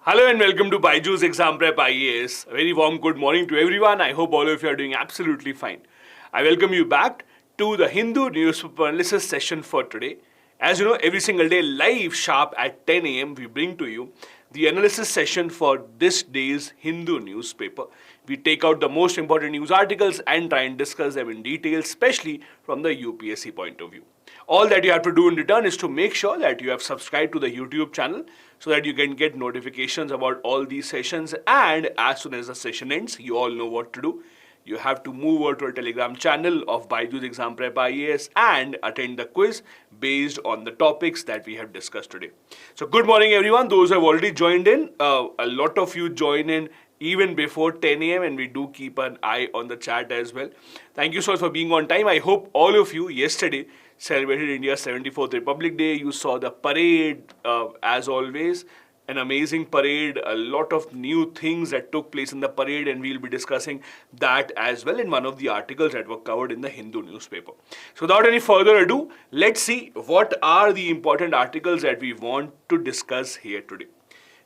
Hello and welcome to BYJU'S Exam Prep IAS. A very warm good morning to everyone. I hope all of you are doing absolutely fine. I welcome you back to the Hindu Newspaper Analysis session for today. As you know, every single day live sharp at 10 a.m. we bring to you the analysis session for this day's Hindu newspaper. We take out the most important news articles and try and discuss them in detail, especially from the UPSC point of view. All that you have to do in return is to make sure that you have subscribed to the YouTube channel so that you can get notifications about all these sessions, and as soon as the session ends, you all know what to do. You have to move over to a Telegram channel of BYJU'S Exam Prep IAS and attend the quiz based on the topics that we have discussed today. So good morning everyone, those who have already joined in. A lot of you join in even before 10 a.m. and we do keep an eye on the chat as well. Thank you so much for being on time. I hope all of you yesterday celebrated India's 74th Republic Day. You saw the parade as always. An amazing parade, a lot of new things that took place in the parade, and we'll be discussing that as well in one of the articles that were covered in the Hindu newspaper. So without any further ado, let's see what are the important articles that we want to discuss here today.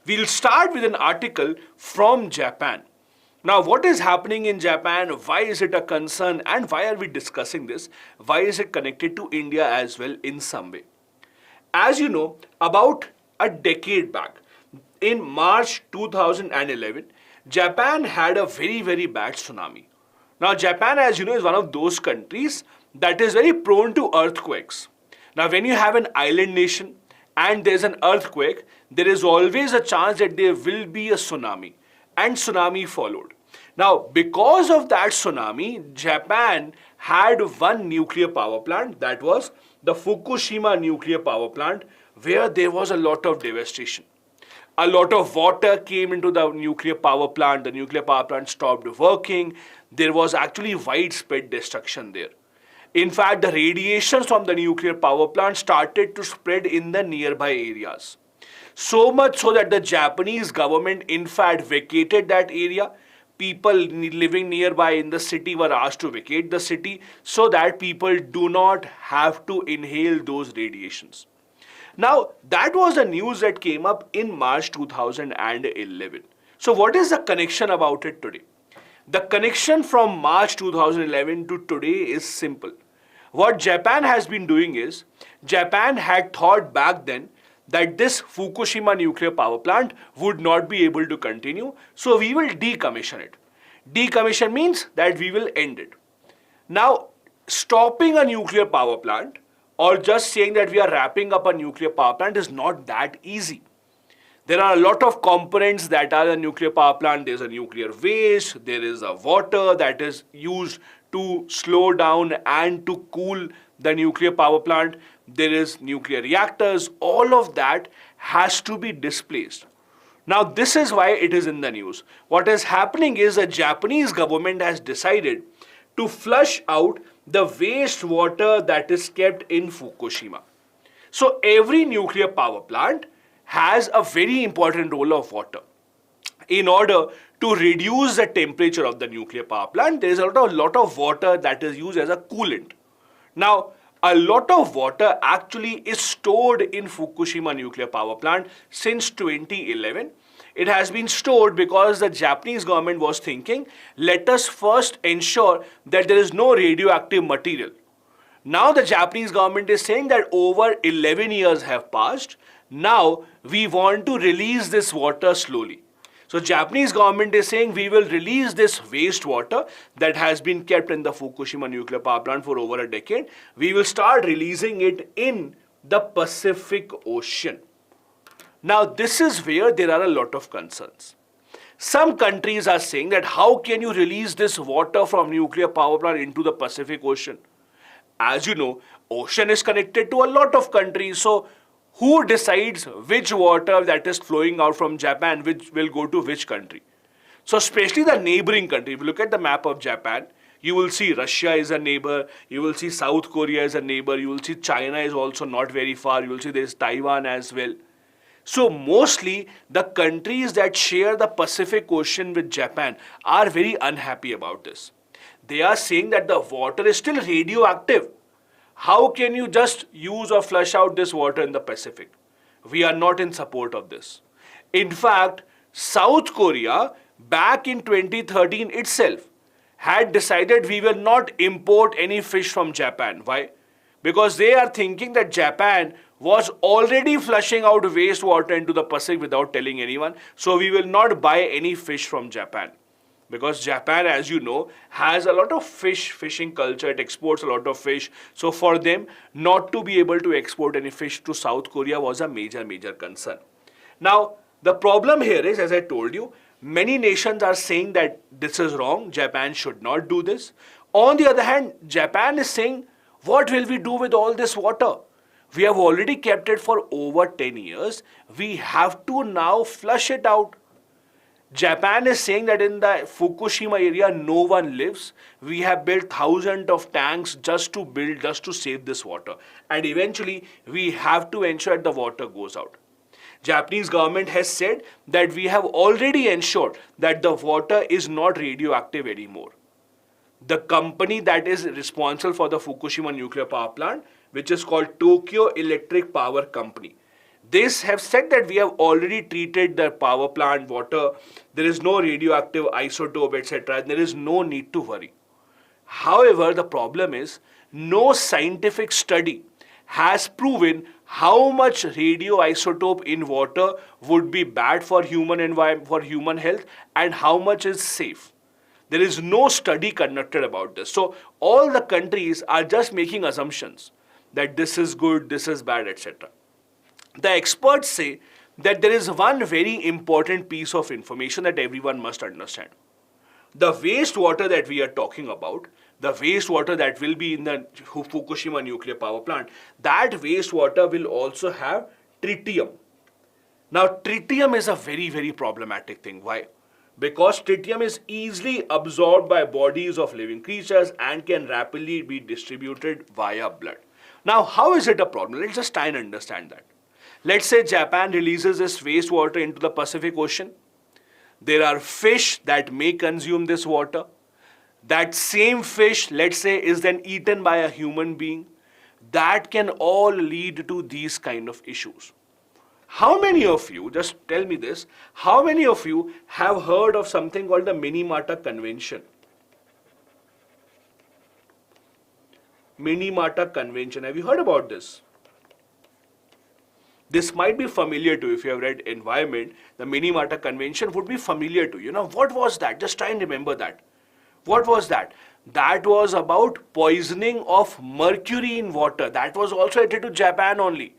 We'll start with an article from Japan. Now, what is happening in Japan? Why is it a concern? And why are we discussing this? Why is it connected to India as well in some way? As you know, about a decade back, in March 2011, Japan had a very bad tsunami. Now, Japan, as you know, is one of those countries that is very prone to earthquakes. Now, when you have an island nation and there's an earthquake, there is always a chance that there will be a tsunami, and tsunami followed. Now, because of that tsunami, Japan had one nuclear power plant, that was the Fukushima nuclear power plant, where there was a lot of devastation. A lot of water came into the nuclear power plant. The nuclear power plant stopped working. There was actually widespread destruction there. In fact, the radiations from the nuclear power plant started to spread in the nearby areas. So much so that the Japanese government in fact vacated that area. People living nearby in the city were asked to vacate the city so that people do not have to inhale those radiations. Now, that was the news that came up in March 2011. So what is the connection about it today? The connection from March 2011 to today is simple. What Japan has been doing is, Japan had thought back then that this Fukushima nuclear power plant would not be able to continue, so we will decommission it. Decommission means that we will end it. Now, stopping a nuclear power plant or just saying that we are wrapping up a nuclear power plant is not that easy. There are a lot of components that are a nuclear power plant. There's a nuclear waste, there is a water that is used to slow down and to cool the nuclear power plant. There is nuclear reactors. All of that has to be displaced. Now, this is why it is in the news. What is happening is the Japanese government has decided to flush out the wastewater that is kept in Fukushima. So every nuclear power plant has a very important role of water. In order to reduce the temperature of the nuclear power plant, there is a lot of water that is used as a coolant. Now, a lot of water actually is stored in Fukushima nuclear power plant since 2011. It has been stored because the Japanese government was thinking, let us first ensure that there is no radioactive material. Now the Japanese government is saying that over 11 years have passed. Now we want to release this water slowly. So Japanese government is saying we will release this wastewater that has been kept in the Fukushima nuclear power plant for over a decade. We will start releasing it in the Pacific Ocean. Now, this is where there are a lot of concerns. Some countries are saying that how can you release this water from nuclear power plant into the Pacific Ocean? As you know, ocean is connected to a lot of countries. So, who decides which water that is flowing out from Japan which will go to which country? So, especially the neighboring country. If you look at the map of Japan, you will see Russia is a neighbor. You will see South Korea is a neighbor. You will see China is also not very far. You will see there is Taiwan as well. So mostly the countries that share the Pacific Ocean with Japan are very unhappy about this. They are saying that the water is still radioactive. How can you just use or flush out this water in the Pacific? We are not in support of this. In fact, South Korea back in 2013 itself had decided we will not import any fish from Japan. Why? Because they are thinking that Japan was already flushing out wastewater into the Pacific without telling anyone. So we will not buy any fish from Japan. Because Japan, as you know, has a lot of fishing culture. It exports a lot of fish. So for them, not to be able to export any fish to South Korea was a major concern. Now, the problem here is, as I told you, many nations are saying that this is wrong. Japan should not do this. On the other hand, Japan is saying, what will we do with all this water? We have already kept it for over 10 years. We have to now flush it out. Japan is saying that in the Fukushima area, no one lives. We have built thousands of tanks just to save this water. And eventually, we have to ensure that the water goes out. Japanese government has said that we have already ensured that the water is not radioactive anymore. The company that is responsible for the Fukushima nuclear power plant, which is called Tokyo Electric Power Company, this have said that we have already treated the power plant water. There is no radioactive isotope, etc. There is no need to worry. However, the problem is no scientific study has proven how much radioisotope in water would be bad for human environment, for human health, and how much is safe. There is no study conducted about this. So all the countries are just making assumptions that this is good, this is bad, etc. The experts say that there is one very important piece of information that everyone must understand. The wastewater that we are talking about, the wastewater that will be in the Fukushima nuclear power plant, that wastewater will also have tritium. Now, tritium is a very problematic thing. Why? Because tritium is easily absorbed by bodies of living creatures and can rapidly be distributed via blood. Now, how is it a problem? Let's just try and understand that. Let's say Japan releases this wastewater into the Pacific Ocean. There are fish that may consume this water. That same fish, let's say, is then eaten by a human being. That can all lead to these kind of issues. How many of you, just tell me this, how many of you have heard of something called the Minamata Convention? Minamata Convention, have you heard about this? This might be familiar to you if you have read environment. The Minamata Convention would be familiar to you. Now, what was that? Just try and remember that. What was that? That was about poisoning of mercury in water. That was also related to Japan only.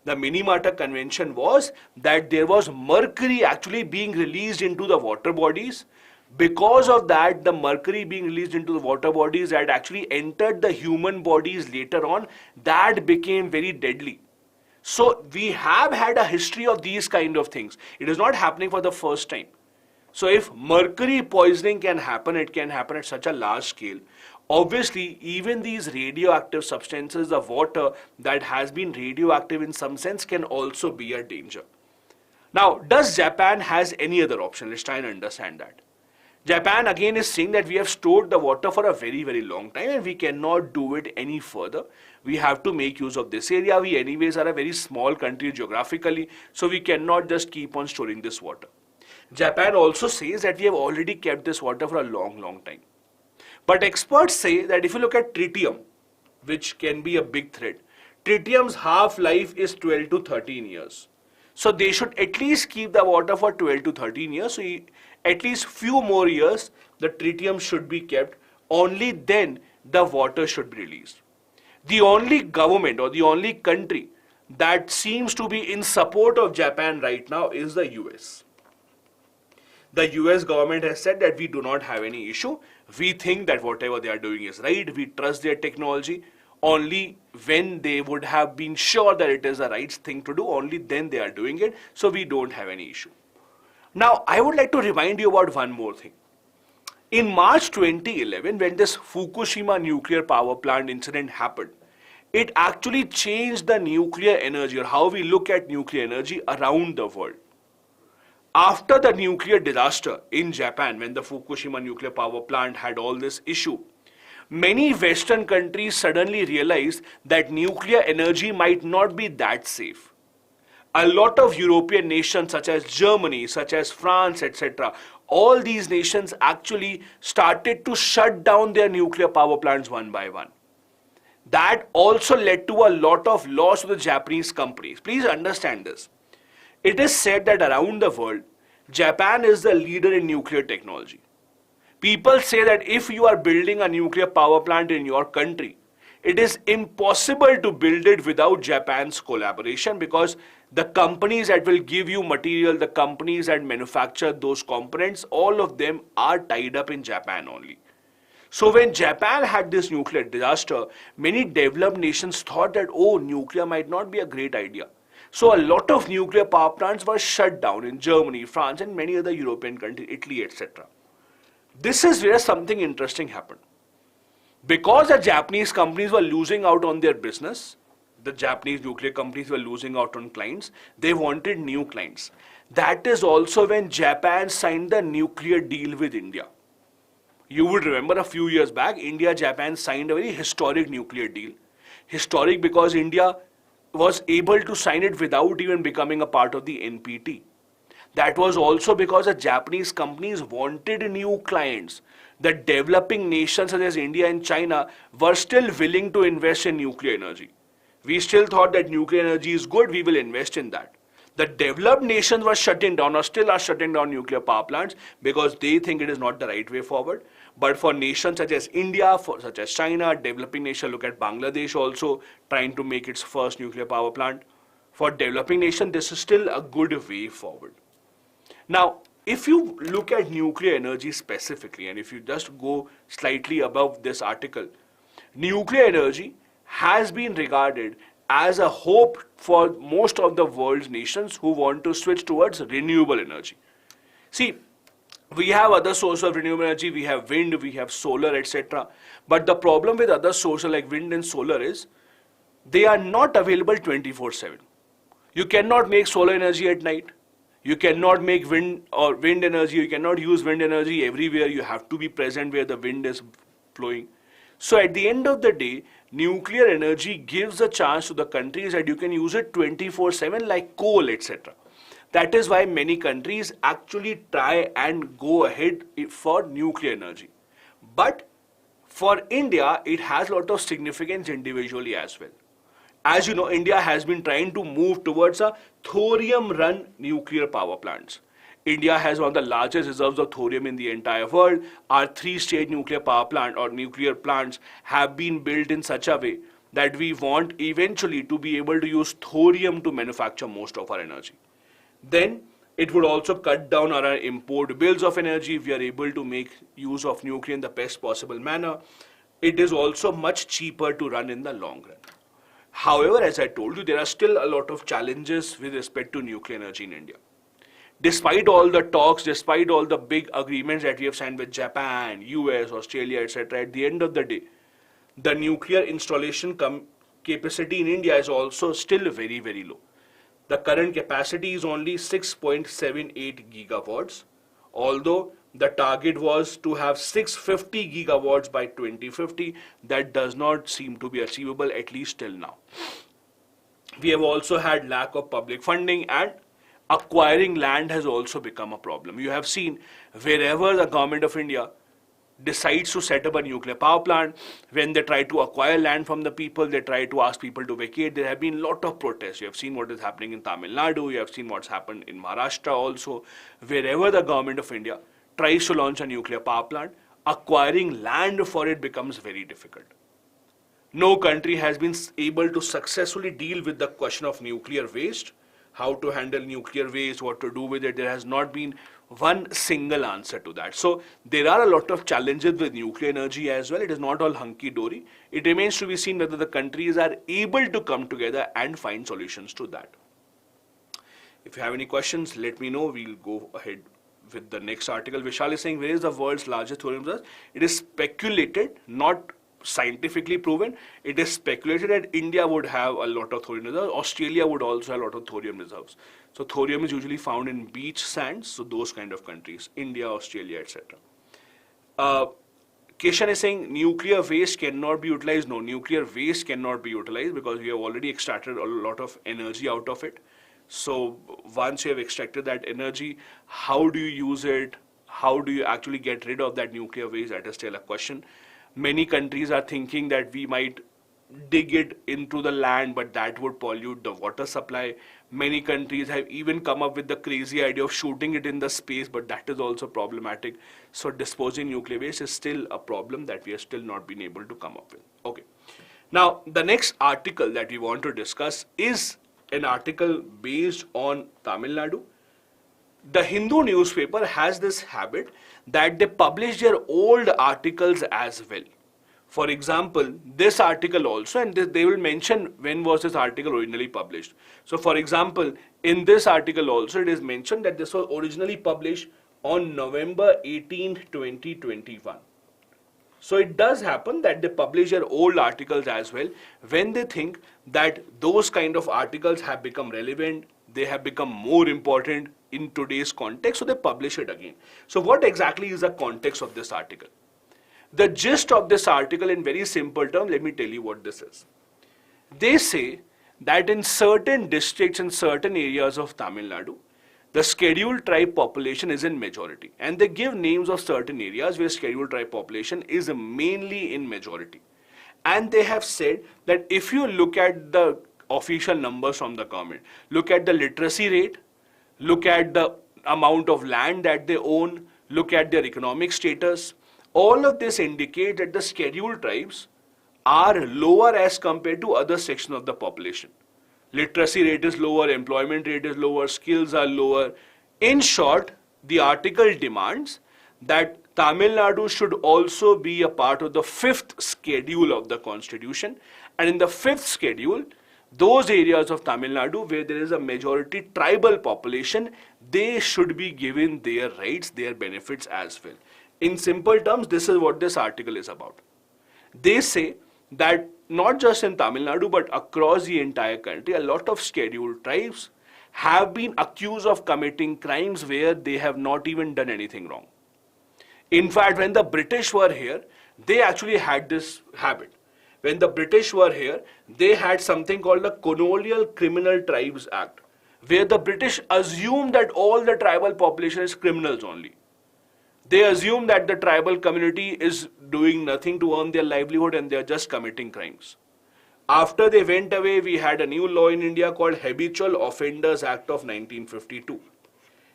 The Minamata Convention was that there was mercury actually being released into the water bodies. Because of that, the mercury being released into the water bodies that actually entered the human bodies later on, that became very deadly. So we have had a history of these kind of things. It is not happening for the first time. So if mercury poisoning can happen, it can happen at such a large scale. Obviously, even these radioactive substances, the water that has been radioactive in some sense can also be a danger. Now, does Japan has any other option? Let's try and understand that. Japan again is saying that we have stored the water for a very long time and we cannot do it any further. We have to make use of this area. We anyways are a very small country geographically, so we cannot just keep on storing this water. Japan also says that we have already kept this water for a long time. But experts say that if you look at tritium, which can be a big threat, tritium's half-life is 12 to 13 years. So they should at least keep the water for 12 to 13 years. So at least few more years, the tritium should be kept. Only then the water should be released. The only government or the only country that seems to be in support of Japan right now is the US. The US government has said that we do not have any issue. We think that whatever they are doing is right. We trust their technology. Only when they would have been sure that it is the right thing to do, only then they are doing it. So we don't have any issue. Now, I would like to remind you about one more thing. In March 2011, when this Fukushima nuclear power plant incident happened, it actually changed the nuclear energy or how we look at nuclear energy around the world. After the nuclear disaster in Japan, when the Fukushima nuclear power plant had all this issue, many Western countries suddenly realized that nuclear energy might not be that safe. A lot of European nations such as Germany, such as France, etc., all these nations actually started to shut down their nuclear power plants one by one. That also led to a lot of loss to the Japanese companies. Please understand this. It is said that around the world, Japan is the leader in nuclear technology. People say that if you are building a nuclear power plant in your country, it is impossible to build it without Japan's collaboration, because the companies that will give you material, the companies that manufacture those components, all of them are tied up in Japan only. So when Japan had this nuclear disaster, many developed nations thought that, oh, nuclear might not be a great idea. So a lot of nuclear power plants were shut down in Germany, France, and many other European countries, Italy, etc. This is where something interesting happened. Because the Japanese companies were losing out on their business, the Japanese nuclear companies were losing out on clients, they wanted new clients. That is also when Japan signed the nuclear deal with India. You would remember a few years back, India-Japan signed a very historic nuclear deal. Historic because India was able to sign it without even becoming a part of the NPT. That was also because the Japanese companies wanted new clients. The developing nations such as India and China were still willing to invest in nuclear energy. We still thought that nuclear energy is good, we will invest in that. The developed nations were shutting down or still are shutting down nuclear power plants because they think it is not the right way forward. But for nations such as India, such as China, developing nations, look at Bangladesh also trying to make its first nuclear power plant. For developing nations, this is still a good way forward. Now, if you look at nuclear energy specifically, and if you just go slightly above this article, nuclear energy has been regarded as a hope for most of the world's nations who want to switch towards renewable energy. See, we have other sources of renewable energy, we have wind, we have solar, etc. But the problem with other sources like wind and solar is they are not available 24/7. You cannot make solar energy at night. You cannot make wind energy, you cannot use wind energy everywhere. You have to be present where the wind is blowing. So at the end of the day, nuclear energy gives a chance to the countries that you can use it 24/7 like coal, etc. That is why many countries actually try and go ahead for nuclear energy. But for India, it has a lot of significance individually as well. As you know, India has been trying to move towards a thorium-run nuclear power plants. India has one of the largest reserves of thorium in the entire world. Our three-stage nuclear power plant or nuclear plants have been built in such a way that we want eventually to be able to use thorium to manufacture most of our energy. Then it would also cut down on our import bills of energy if we are able to make use of nuclear in the best possible manner. It is also much cheaper to run in the long run. However, as I told you, there are still a lot of challenges with respect to nuclear energy in India. Despite all the talks, despite all the big agreements that we have signed with Japan, US, Australia, etc., at the end of the day, the nuclear installation capacity in India is also still very, very low. The current capacity is only 6.78 gigawatts, although the target was to have 650 gigawatts by 2050. That does not seem to be achievable, at least till now. We have also had lack of public funding, and acquiring land has also become a problem. You have seen wherever the government of India decides to set up a nuclear power plant, when they try to acquire land from the people, they try to ask people to vacate. There have been a lot of protests. You have seen what is happening in Tamil Nadu, you have seen what's happened in Maharashtra also. Wherever the government of India tries to launch a nuclear power plant, acquiring land for it becomes very difficult. No country has been able to successfully deal with the question of nuclear waste, how to handle nuclear waste, what to do with it. There has not been one single answer to that. So there are a lot of challenges with nuclear energy as well. It is not all hunky-dory. It remains to be seen whether the countries are able to come together and find solutions to that. If you have any questions, let me know. We'll go ahead with the next article. Vishal is saying, where is the world's largest thorium reserve? It is speculated, not scientifically proven. It is speculated that India would have a lot of thorium reserves. Australia would also have a lot of thorium reserves. So thorium is usually found in beach sands, so those kind of countries, India, Australia, etc. Keshan is saying nuclear waste cannot be utilized. No, nuclear waste cannot be utilized because we have already extracted a lot of energy out of it. So once you have extracted that energy, how do you use it? How do you actually get rid of that nuclear waste? That is still a question. Many countries are thinking that we might dig it into the land, but that would pollute the water supply. Many countries have even come up with the crazy idea of shooting it in the space, but that is also problematic. So disposing nuclear waste is still a problem that we have still not been able to come up with. Okay. Now, the next article that we want to discuss is an article based on Tamil Nadu. The Hindu newspaper has this habit that they publish their old articles as well. For example, this article also, and they will mention when was this article originally published. So for example, in this article also it is mentioned that this was originally published on November 18th, 2021. So it does happen that they publish their old articles as well when they think that those kind of articles have become relevant, they have become more important in today's context, so they publish it again. So what exactly is the context of this article? The gist of this article in very simple terms, let me tell you what this is. They say that in certain districts and certain areas of Tamil Nadu, the scheduled tribe population is in majority. And they give names of certain areas where scheduled tribe population is mainly in majority. And they have said that if you look at the official numbers from the government, look at the literacy rate, look at the amount of land that they own, look at their economic status, all of this indicate that the scheduled tribes are lower as compared to other sections of the population. Literacy rate is lower, employment rate is lower, skills are lower. In short, the article demands that Tamil Nadu should also be a part of the 5th schedule of the constitution. And in the 5th schedule, those areas of Tamil Nadu where there is a majority tribal population, they should be given their rights, their benefits as well. In simple terms, this is what this article is about. They say that not just in Tamil Nadu but across the entire country, a lot of scheduled tribes have been accused of committing crimes where they have not even done anything wrong. In fact, when the British were here, they actually had this habit. When the British were here, they had something called the Colonial Criminal Tribes Act, where the British assumed that all the tribal population is criminals only. They assume that the tribal community is doing nothing to earn their livelihood and they are just committing crimes. After they went away, we had a new law in India called Habitual Offenders Act of 1952.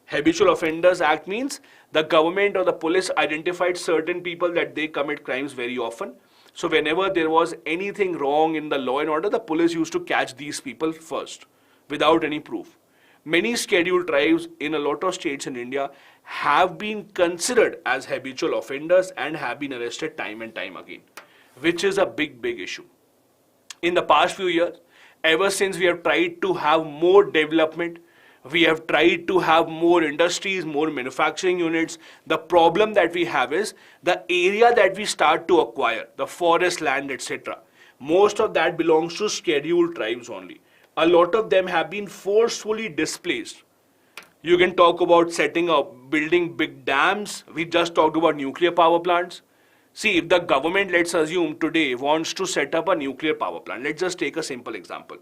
Habitual Offenders Act means the government or the police identified certain people that they commit crimes very often. So whenever there was anything wrong in the law and order, the police used to catch these people first without any proof. Many scheduled tribes in a lot of states in India have been considered as habitual offenders and have been arrested time and time again, which is a big issue. In the past few years, ever since we have tried to have more development, we have tried to have more industries, more manufacturing units, the problem that we have is the area that we start to acquire, the forest land, etc. Most of that belongs to scheduled tribes only. A lot of them have been forcefully displaced. You can talk about setting up, building big dams. We just talked about nuclear power plants. See, if the government, let's assume today, wants to set up a nuclear power plant, let's just take a simple example.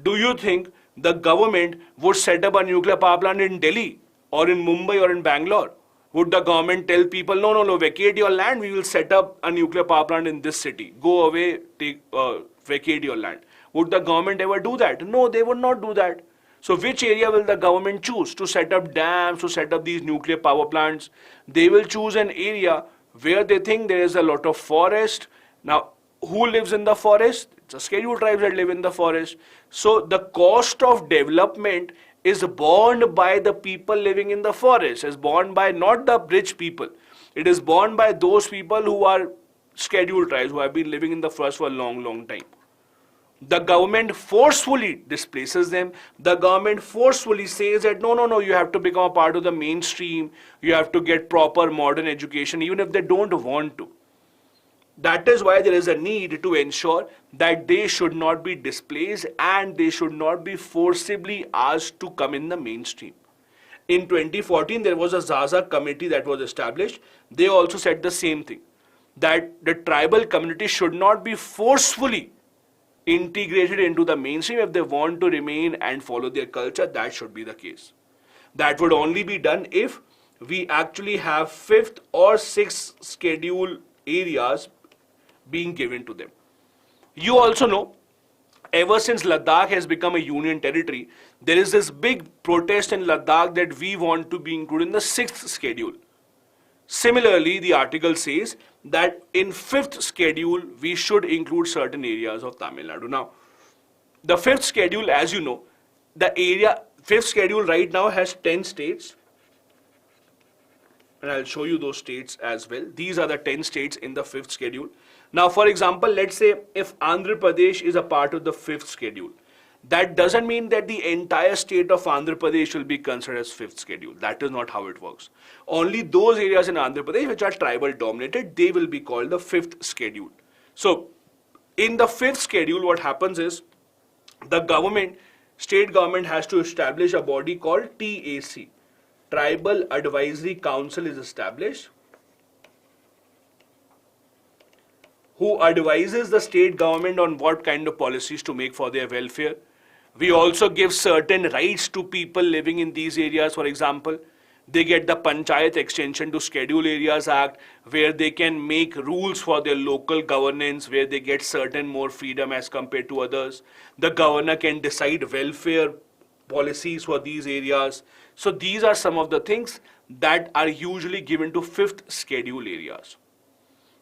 Do you think the government would set up a nuclear power plant in Delhi or in Mumbai or in Bangalore? Would the government tell people, no, vacate your land, we will set up a nuclear power plant in this city. Go away, vacate your land. Would the government ever do that? No, they would not do that. So which area will the government choose to set up dams, to set up these nuclear power plants? They will choose an area where they think there is a lot of forest. Now, who lives in the forest? It's a scheduled tribes that live in the forest. So the cost of development is borne by the people living in the forest. It's borne by not the rich people. It is borne by those people who are scheduled tribes, who have been living in the forest for a long time. The government forcefully displaces them. The government forcefully says that no, you have to become a part of the mainstream. You have to get proper modern education, even if they don't want to. That is why there is a need to ensure that they should not be displaced and they should not be forcibly asked to come in the mainstream. In 2014, there was a Zaza committee that was established. They also said the same thing, that the tribal community should not be forcefully integrated into the mainstream. If they want to remain and follow their culture, that should be the case. That would only be done if we actually have 5th or 6th schedule areas being given to them. You also know, ever since Ladakh has become a union territory, there is this big protest in Ladakh that we want to be included in the 6th schedule. Similarly, the article says that in 5th schedule, we should include certain areas of Tamil Nadu. Now, the 5th schedule, as you know, the 5th schedule right now has 10 states. And I'll show you those states as well. These are the 10 states in the 5th schedule. Now, for example, let's say if Andhra Pradesh is a part of the 5th schedule, that doesn't mean that the entire state of Andhra Pradesh will be considered as 5th schedule. That is not how it works. Only those areas in Andhra Pradesh which are tribal dominated, they will be called the 5th schedule. So, in the 5th schedule, what happens is the state government has to establish a body called TAC. Tribal Advisory Council is established, who advises the state government on what kind of policies to make for their welfare. We also give certain rights to people living in these areas. For example, they get the Panchayat Extension to Schedule Areas Act, where they can make rules for their local governance, where they get certain more freedom as compared to others. The governor can decide welfare policies for these areas. So these are some of the things that are usually given to 5th schedule areas.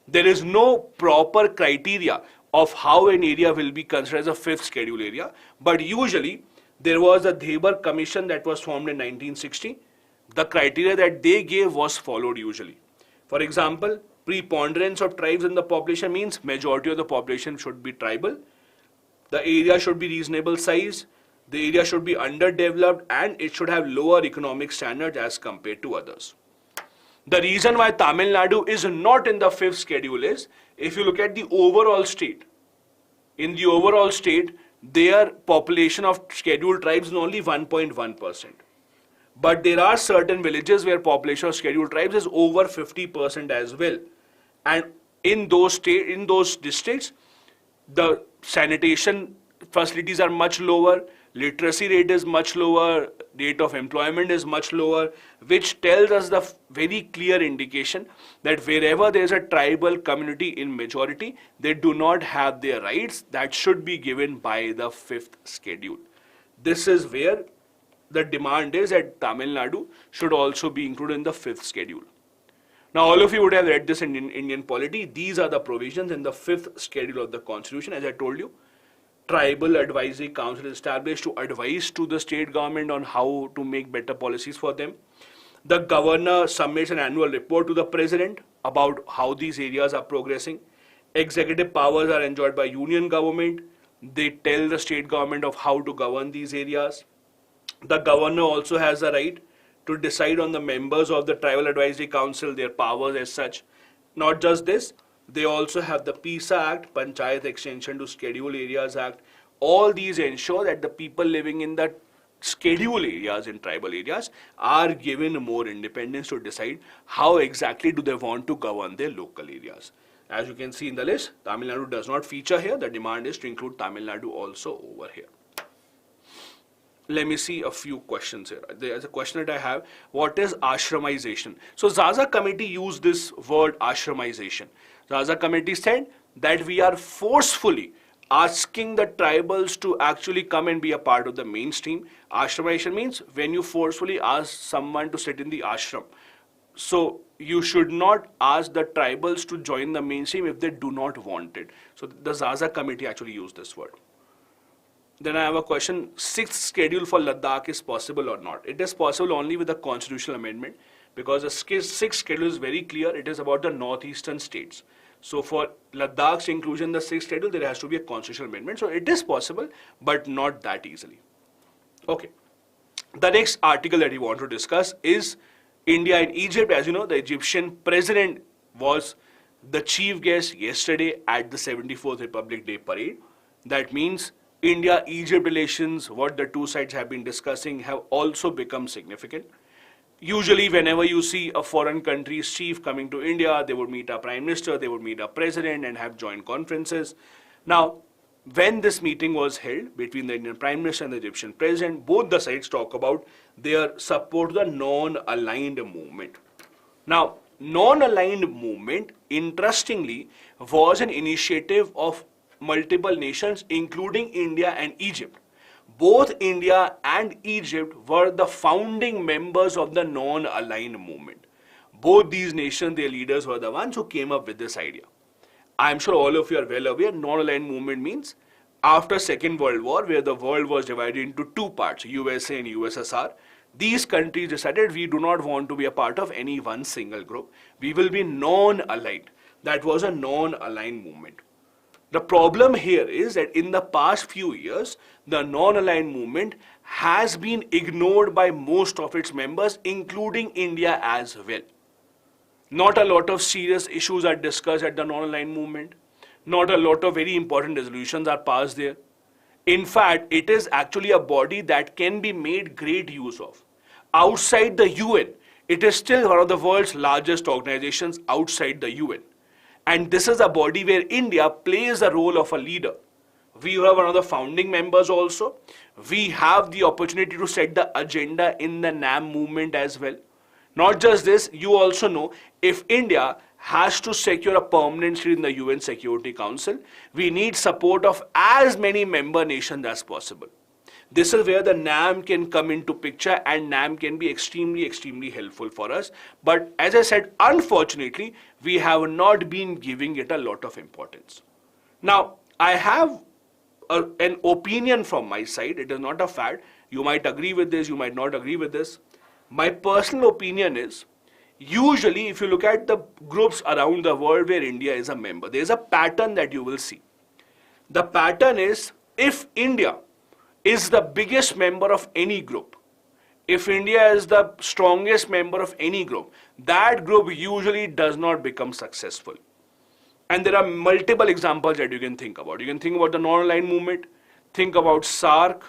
There is no proper criteria of how an area will be considered as a 5th schedule area, but usually there was a Debar Commission that was formed in 1960. The criteria that they gave was followed usually. For example, preponderance of tribes in the population means majority of the population should be tribal. The area should be reasonable size. The area should be underdeveloped, and it should have lower economic standards as compared to others. The reason why Tamil Nadu is not in the 5th schedule is, if you look at the overall state, in the overall state, their population of scheduled tribes is only 1.1%. But there are certain villages where population of scheduled tribes is over 50% as well. And in those districts, the sanitation facilities are much lower, literacy rate is much lower, rate of employment is much lower, which tells us the very clear indication that wherever there is a tribal community in majority, they do not have their rights that should be given by the 5th schedule. This is where the demand is that Tamil Nadu should also be included in the 5th schedule. Now, all of you would have read this in Indian polity. These are the provisions in the 5th schedule of the Constitution. As I told you, Tribal Advisory Council is established to advise to the state government on how to make better policies for them. The governor submits an annual report to the president about how these areas are progressing. Executive powers are enjoyed by union government. They tell the state government of how to govern these areas. The governor also has the right to decide on the members of the Tribal Advisory Council, their powers as such. Not just this, they also have the PISA Act, Panchayat Extension to Schedule Areas Act. All these ensure that the people living in the schedule areas in tribal areas are given more independence to decide how exactly do they want to govern their local areas. As you can see in the list, Tamil Nadu does not feature here. The demand is to include Tamil Nadu also over here. Let me see a few questions here. There's a question that I have. What is ashramization? So Zaza committee used this word ashramization. Zaza committee said that we are forcefully asking the tribals to actually come and be a part of the mainstream. Ashramization means when you forcefully ask someone to sit in the ashram. So you should not ask the tribals to join the mainstream if they do not want it. So the Zaza committee actually used this word. Then I have a question, 6th schedule for Ladakh is possible or not? It is possible only with a constitutional amendment, because the 6th schedule is very clear. It is about the northeastern states. So for Ladakh's inclusion in the 6th schedule, there has to be a constitutional amendment. So it is possible, but not that easily. Okay. The next article that we want to discuss is India and Egypt. As you know, the Egyptian president was the chief guest yesterday at the 74th Republic Day parade. That means India-Egypt relations, what the two sides have been discussing, have also become significant. Usually, whenever you see a foreign country's chief coming to India, they would meet a prime minister, they would meet a president and have joint conferences. Now, when this meeting was held between the Indian Prime Minister and the Egyptian President, both the sides talk about their support to the non-aligned movement. Now, non-aligned movement, interestingly, was an initiative of multiple nations, including India and Egypt. Both India and Egypt were the founding members of the non-aligned movement. Both these nations, their leaders were the ones who came up with this idea. I'm sure all of you are well aware, non-aligned movement means after Second World War, where the world was divided into two parts, USA and USSR, these countries decided we do not want to be a part of any one single group. We will be non-aligned. That was a non-aligned movement. The problem here is that in the past few years, the non-aligned movement has been ignored by most of its members, including India as well. Not a lot of serious issues are discussed at the non-aligned movement. Not a lot of very important resolutions are passed there. In fact, it is actually a body that can be made great use of. Outside the UN, it is still one of the world's largest organizations outside the UN. And this is a body where India plays the role of a leader. We were one of the founding members also. We have the opportunity to set the agenda in the NAM movement as well. Not just this, you also know if India has to secure a permanent seat in the UN Security Council, we need support of as many member nations as possible. This is where the NAM can come into picture, and NAM can be extremely helpful for us. But as I said, unfortunately, we have not been giving it a lot of importance. Now, I have an opinion from my side. It is not a fact. You might agree with this, you might not agree with this. My personal opinion is, usually if you look at the groups around the world where India is a member, there is a pattern that you will see. The pattern is, if India is the biggest member of any group, if India is the strongest member of any group, that group usually does not become successful. And there are multiple examples that you can think about. You can think about the non-aligned movement, think about SAARC,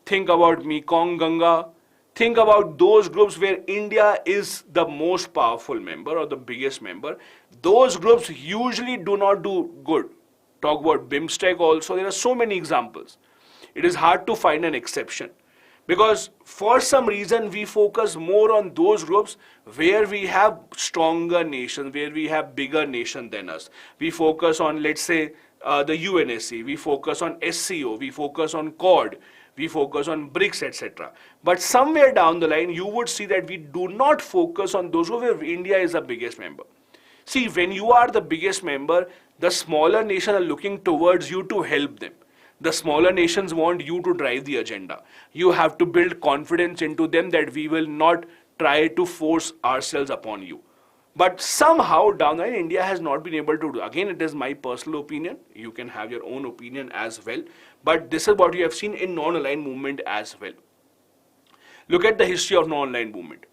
think about Mekong Ganga, think about those groups where India is the most powerful member or the biggest member. Those groups usually do not do good. Talk about BIMSTEC also. There are so many examples. It is hard to find an exception because for some reason we focus more on those groups where we have stronger nations, where we have bigger nations than us. We focus on, let's say, the UNSC, we focus on SCO, we focus on Quad, we focus on BRICS, etc. But somewhere down the line, you would see that we do not focus on those where India is the biggest member. See, when you are the biggest member, the smaller nations are looking towards you to help them. The smaller nations want you to drive the agenda. You have to build confidence into them that we will not try to force ourselves upon you. But somehow down the line, India has not been able to do. Again, it is my personal opinion. You can have your own opinion as well. But this is what you have seen in non-aligned movement as well. Look at the history of non-aligned movement.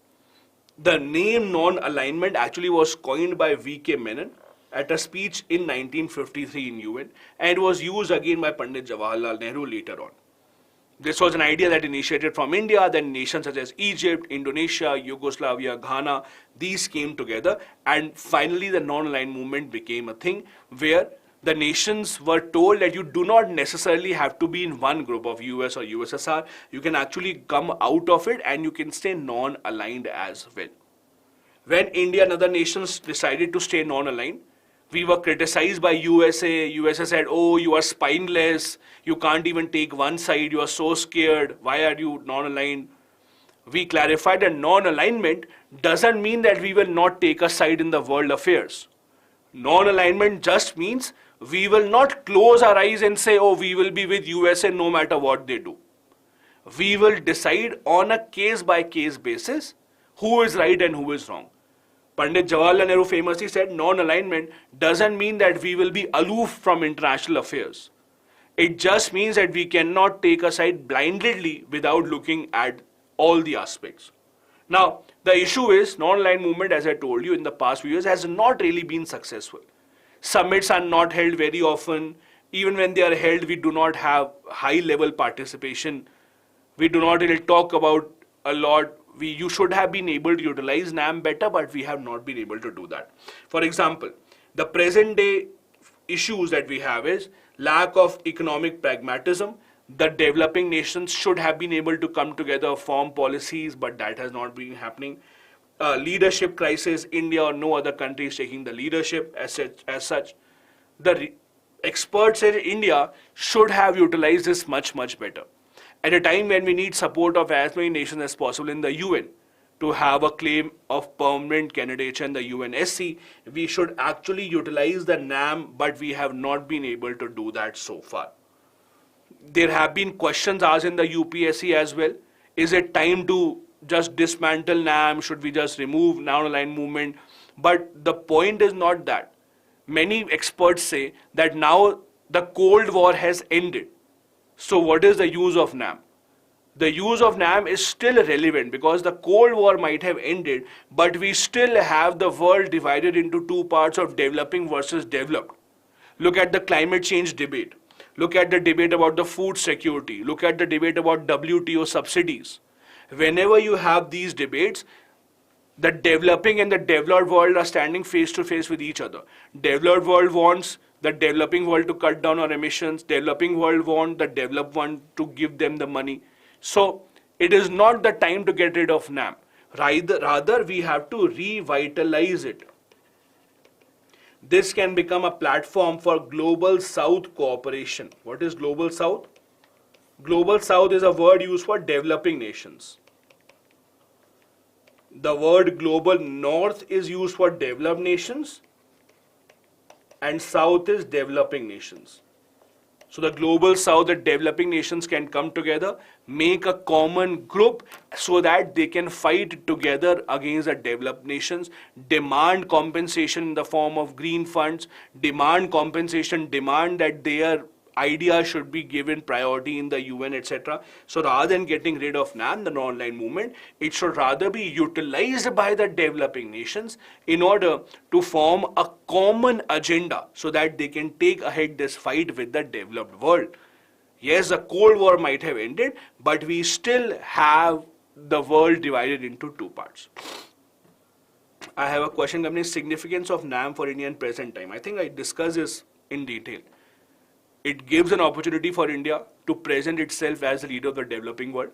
The name non-alignment actually was coined by V.K. Menon at a speech in 1953 in UN, and it was used again by Pandit Jawaharlal Nehru later on. This was an idea that initiated from India, then nations such as Egypt, Indonesia, Yugoslavia, Ghana, these came together, and finally the non-aligned movement became a thing where the nations were told that you do not necessarily have to be in one group of US or USSR. You can actually come out of it and you can stay non-aligned as well. When India and other nations decided to stay non-aligned, we were criticized by USA. USA said, oh, you are spineless. You can't even take one side. You are so scared. Why are you non-aligned? We clarified that non-alignment doesn't mean that we will not take a side in the world affairs. Non-alignment just means we will not close our eyes and say, oh, we will be with USA no matter what they do. We will decide on a case-by-case basis who is right and who is wrong. Pandit Jawaharlal Nehru famously said non-alignment doesn't mean that we will be aloof from international affairs. It just means that we cannot take a side blindly without looking at all the aspects. Now, the issue is non-aligned movement, as I told you, in the past few years has not really been successful. Summits are not held very often. Even when they are held, we do not have high-level participation. We do not really talk about a lot. You should have been able to utilize NAM better, but we have not been able to do that. For example, the present day issues that we have is, lack of economic pragmatism. The developing nations should have been able to come together, form policies, but that has not been happening. Leadership crisis, India or no other country is taking the leadership as such. The experts in India should have utilized this much, much better. At a time when we need support of as many nations as possible in the UN to have a claim of permanent candidature in the UNSC, we should actually utilize the NAM, but we have not been able to do that so far. There have been questions asked in the UPSC as well. Is it time to just dismantle NAM? Should we just remove non-aligned movement? But the point is not that. Many experts say that now the Cold War has ended. So what is the use of NAM? The use of NAM is still relevant because the Cold War might have ended, but we still have the world divided into two parts of developing versus developed. Look at the climate change debate. Look at the debate about the food security. Look at the debate about WTO subsidies. Whenever you have these debates, the developing and the developed world are standing face to face with each other. Developed world wants the developing world to cut down on emissions. Developing world want the developed one to give them the money. So it is not the time to get rid of NAM. Rather, we have to revitalize it. This can become a platform for Global South cooperation. What is Global South? Global South is a word used for developing nations. The word Global North is used for developed nations and South is developing nations. So the Global South, the developing nations can come together, make a common group so that they can fight together against the developed nations, demand compensation in the form of green funds, demand compensation, demand that their ideas should be given priority in the UN, etc. So rather than getting rid of NAM, the non-aligned movement, it should rather be utilized by the developing nations in order to form a common agenda so that they can take ahead this fight with the developed world. Yes, the Cold War might have ended, but we still have the world divided into two parts. I have a question concerning significance of NAM for India in present time. I think I discussed this in detail. It gives an opportunity for India to present itself as the leader of the developing world.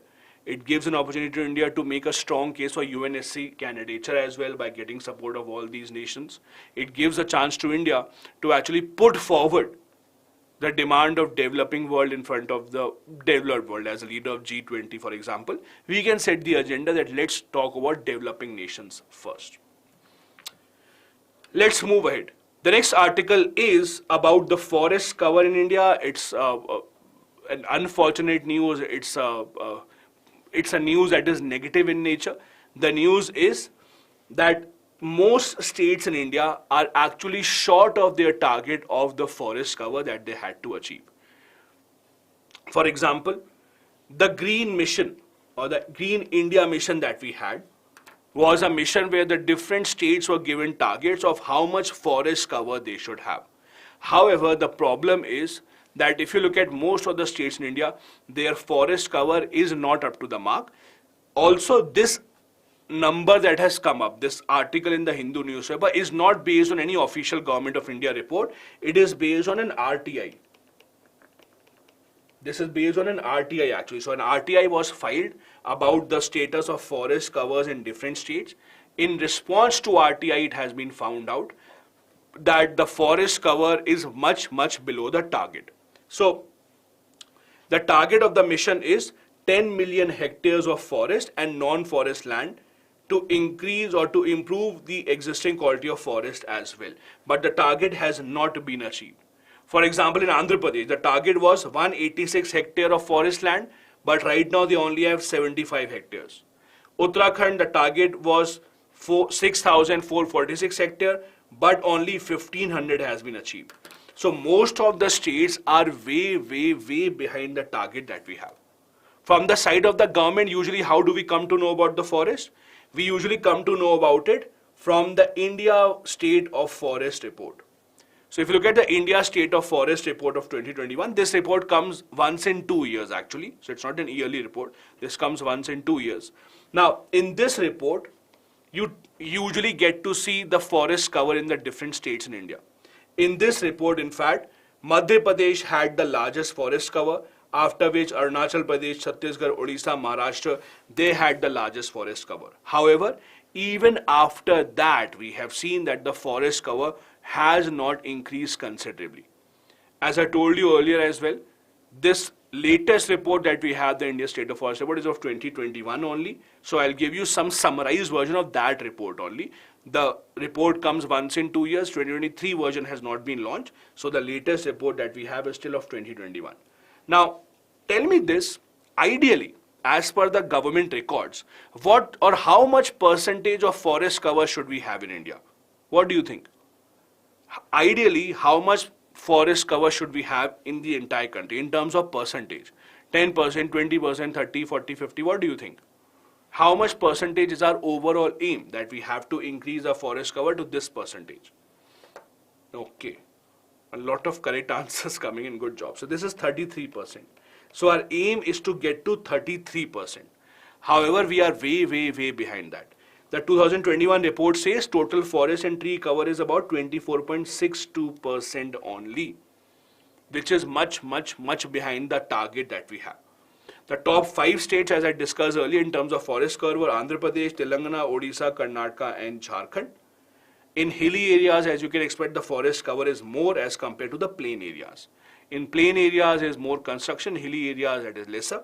It gives an opportunity to India to make a strong case for UNSC candidature as well by getting support of all these nations. It gives a chance to India to actually put forward the demand of developing world in front of the developed world. As a leader of G20, for example, we can set the agenda that let's talk about developing nations first. Let's move ahead. The next article is about the forest cover in India. It's an unfortunate news. It's a news that is negative in nature. The news is that most states in India are actually short of their target of the forest cover that they had to achieve. For example, the Green Mission or the Green India Mission that we had was a mission where the different states were given targets of how much forest cover they should have. However, the problem is that if you look at most of the states in India, their forest cover is not up to the mark. Also, this number that has come up, this article in the Hindu newspaper, is not based on any official Government of India report. It is based on an RTI. This is based on an RTI actually. So an RTI was filed about the status of forest covers in different states. In response to RTI, it has been found out that the forest cover is much, much below the target. So the target of the mission is 10 million hectares of forest and non-forest land to increase or to improve the existing quality of forest as well. But the target has not been achieved. For example, in Andhra Pradesh, the target was 186 hectares of forest land, but right now they only have 75 hectares. Uttarakhand, the target was 6,446 hectares, but only 1,500 has been achieved. So most of the states are way, way, way behind the target that we have. From the side of the government, usually how do we come to know about the forest? We usually come to know about it from the India State of Forest report. So if you look at the India State of Forest report of 2021, this report comes once in 2 years actually. So it's not an yearly report. This comes once in 2 years. Now, in this report, you usually get to see the forest cover in the different states in India. In this report, in fact, Madhya Pradesh had the largest forest cover, after which Arunachal Pradesh, Chhattisgarh, Odisha, Maharashtra, they had the largest forest cover. However, even after that, we have seen that the forest cover has not increased considerably. As I told you earlier as well, this latest report that we have, the India State of Forest Report, is of 2021 only. So I'll give you some summarized version of that report only. The report comes once in 2 years. 2023 version has not been launched. So the latest report that we have is still of 2021. Now, tell me this, ideally, as per the government records, what or how much percentage of forest cover should we have in India? What do you think? Ideally, how much forest cover should we have in the entire country in terms of percentage? 10%, 20%, 30, 40, 50, what do you think? How much percentage is our overall aim that we have to increase our forest cover to this percentage? Okay, a lot of correct answers coming in, good job. So this is 33%. So our aim is to get to 33%. However, we are way behind that. The 2021 report says total forest and tree cover is about 24.62% only, which is much behind the target that we have. The top 5 states, as I discussed earlier in terms of forest cover, were Andhra Pradesh, Telangana, Odisha, Karnataka and Jharkhand. In hilly areas, as you can expect, the forest cover is more as compared to the plain areas. In plain areas is more construction, hilly areas that is lesser.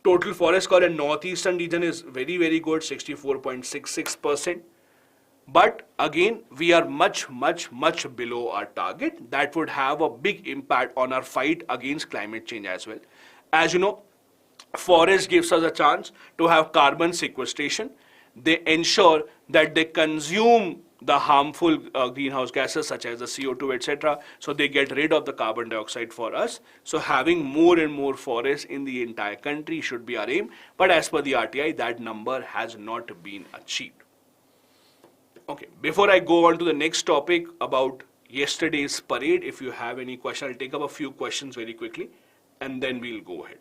Total forest cover in northeastern region is very good, 64.66%. But again, we are much below our target. That would have a big impact on our fight against climate change as well. As you know, forest gives us a chance to have carbon sequestration. They ensure that they consume the harmful greenhouse gases such as the CO2, etc. So they get rid of the carbon dioxide for us. So having more and more forests in the entire country should be our aim. But as per the RTI, that number has not been achieved. Okay, before I go on to the next topic about yesterday's parade, if you have any question, I'll take up a few questions very quickly and then we'll go ahead.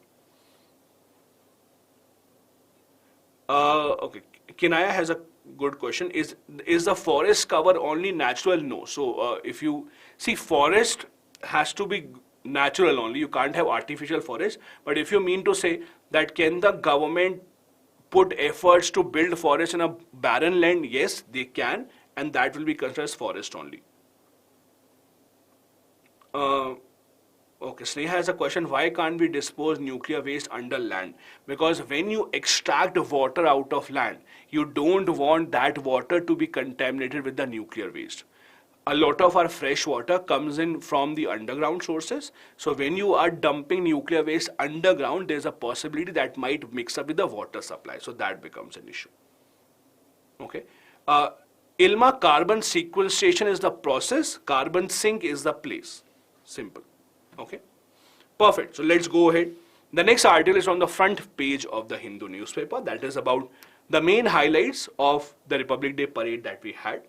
Okay, Kinaya has a good question. Is the forest cover only natural? No. So if you see, forest has to be natural only. You can't have artificial forest. But if you mean to say that can the government put efforts to build forest in a barren land? Yes, they can, and that will be considered as forest only. Okay, Sneha has a question, why can't we dispose nuclear waste under land? Because when you extract water out of land, you don't want that water to be contaminated with the nuclear waste. A lot of our fresh water comes in from the underground sources. So when you are dumping nuclear waste underground, there's a possibility that might mix up with the water supply. So that becomes an issue. Okay. Ilma, carbon sequestration is the process, carbon sink is the place. Simple. Okay, perfect. So let's go ahead. The next article is on the front page of the Hindu newspaper. That is about the main highlights of the Republic Day parade that we had.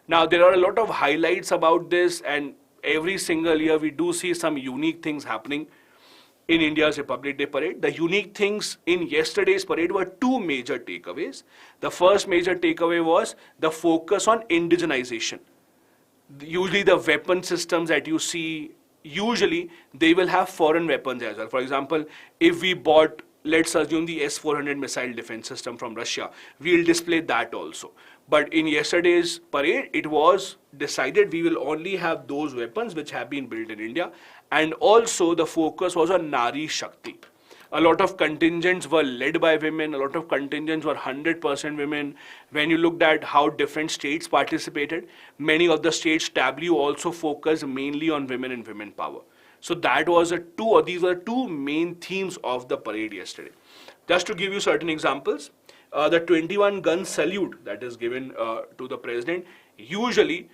Now, there are a lot of highlights about this, and every single year we do see some unique things happening in India's Republic Day parade. The unique things in yesterday's parade were 2 major takeaways. The first major takeaway was the focus on indigenization. Usually the weapon systems that you see, usually they will have foreign weapons as well. For example, if we bought, let's assume, the S-400 missile defense system from Russia, we'll display that also. But in yesterday's parade, it was decided we will only have those weapons which have been built in India. And also the focus was on Nari Shakti. A lot of contingents were led by women, a lot of contingents were 100% women. When you looked at how different states participated, many of the states' tableau also focused mainly on women and women power. So that was these were 2 main themes of the parade yesterday. Just to give you certain examples, the 21 gun salute that is given to the president, usually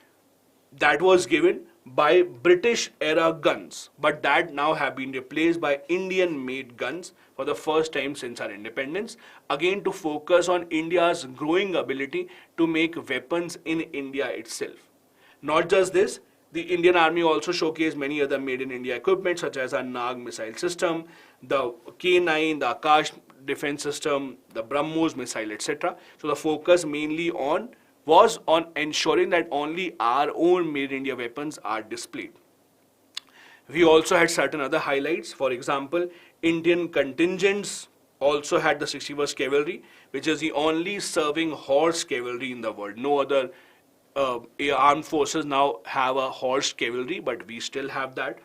that was given by British era guns, but that now have been replaced by Indian made guns for the first time since our independence, again to focus on India's growing ability to make weapons in India itself. Not just this, the Indian Army also showcased many other made in India equipment such as our Nag missile system, the K9, the Akash defense system, the BrahMos missile, etc. So the focus mainly was on ensuring that only our own made in India weapons are displayed. We also had certain other highlights. For example, Indian contingents also had the 61st Cavalry, which is the only serving horse cavalry in the world. No other armed forces now have a horse cavalry, but we still have that.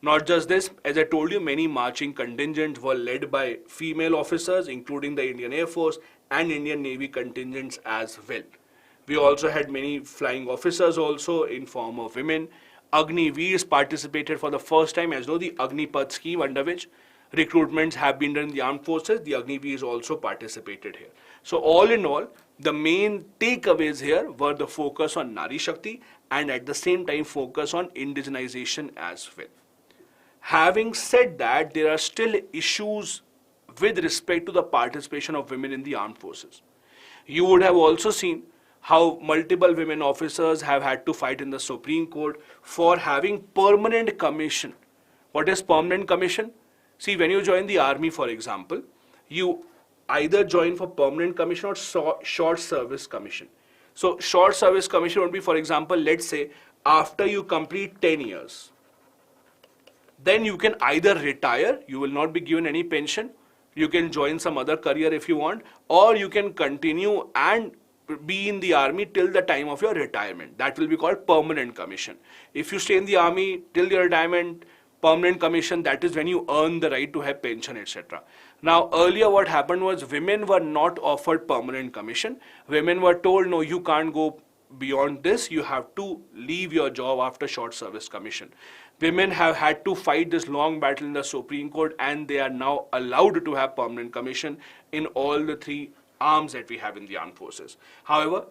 Not just this, as I told you, many marching contingents were led by female officers, including the Indian Air Force and Indian Navy contingents as well. We also had many flying officers also in form of women. Agniveers participated for the first time. As you know, the Agnipath scheme, under which recruitments have been done in the armed forces, the Agniveers also participated here. So all in all, the main takeaways here were the focus on Nari Shakti and at the same time focus on indigenization as well. Having said that, there are still issues with respect to the participation of women in the armed forces. You would have also seen how multiple women officers have had to fight in the Supreme Court for having permanent commission. What is permanent commission? See, when you join the army, for example, you either join for permanent commission or short service commission. So short service commission would be, for example, let's say after you complete 10 years, then you can either retire, you will not be given any pension, you can join some other career if you want, or you can continue and be in the army till the time of your retirement. That will be called permanent commission. If you stay in the army till your retirement, permanent commission, that is when you earn the right to have pension, etc. Now, earlier what happened was women were not offered permanent commission. Women were told, no, you can't go beyond this. You have to leave your job after short service commission. Women have had to fight this long battle in the Supreme Court, and they are now allowed to have permanent commission in all the three arms that we have in the armed forces. However,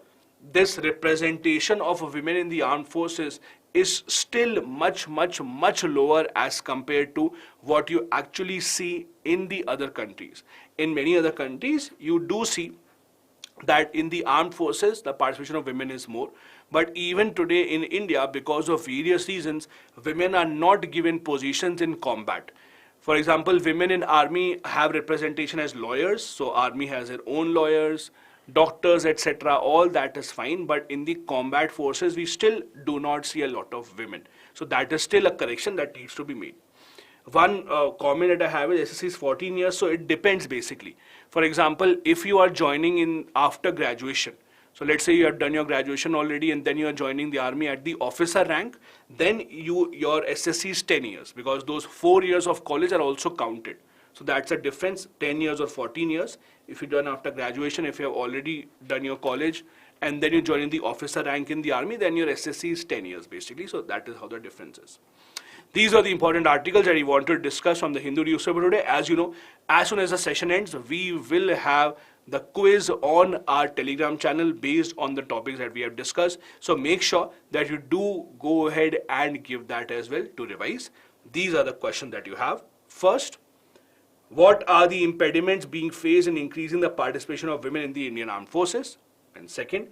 this representation of women in the armed forces is still much lower as compared to what you actually see in the other countries. In many other countries, you do see that in the armed forces, the participation of women is more. But even today in India, because of various reasons, women are not given positions in combat. For example, women in army have representation as lawyers, so army has their own lawyers, doctors, etc. All that is fine, but in the combat forces, we still do not see a lot of women. So that is still a correction that needs to be made. One comment that I have is SSC is 14 years, so it depends basically. For example, if you are joining in after graduation, so let's say you have done your graduation already and then you are joining the army at the officer rank, then your SSC is 10 years because those 4 years of college are also counted. So that's a difference, 10 years or 14 years. If you done after graduation, if you have already done your college and then you join in the officer rank in the army, then your SSC is 10 years basically. So that is how the difference is. These are the important articles that we want to discuss from the Hindu Newspaper today. As you know, as soon as the session ends, we will have the quiz on our Telegram channel based on the topics that we have discussed. So make sure that you do go ahead and give that as well to revise. These are the questions that you have. First, what are the impediments being faced in increasing the participation of women in the Indian Armed Forces? And second,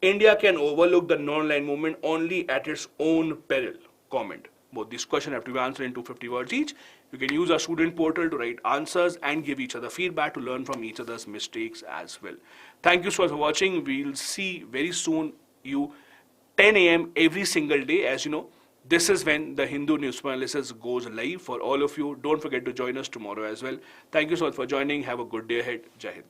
India can overlook the non-aligned movement only at its own peril. Comment. Both these questions have to be answered in 250 words each. You can use our student portal to write answers and give each other feedback to learn from each other's mistakes as well. Thank you so much for watching. We'll see very soon you 10 a.m. every single day. As you know, this is when the Hindu Newspaper Analysis goes live for all of you. Don't forget to join us tomorrow as well. Thank you so much for joining. Have a good day ahead. Jai Hind.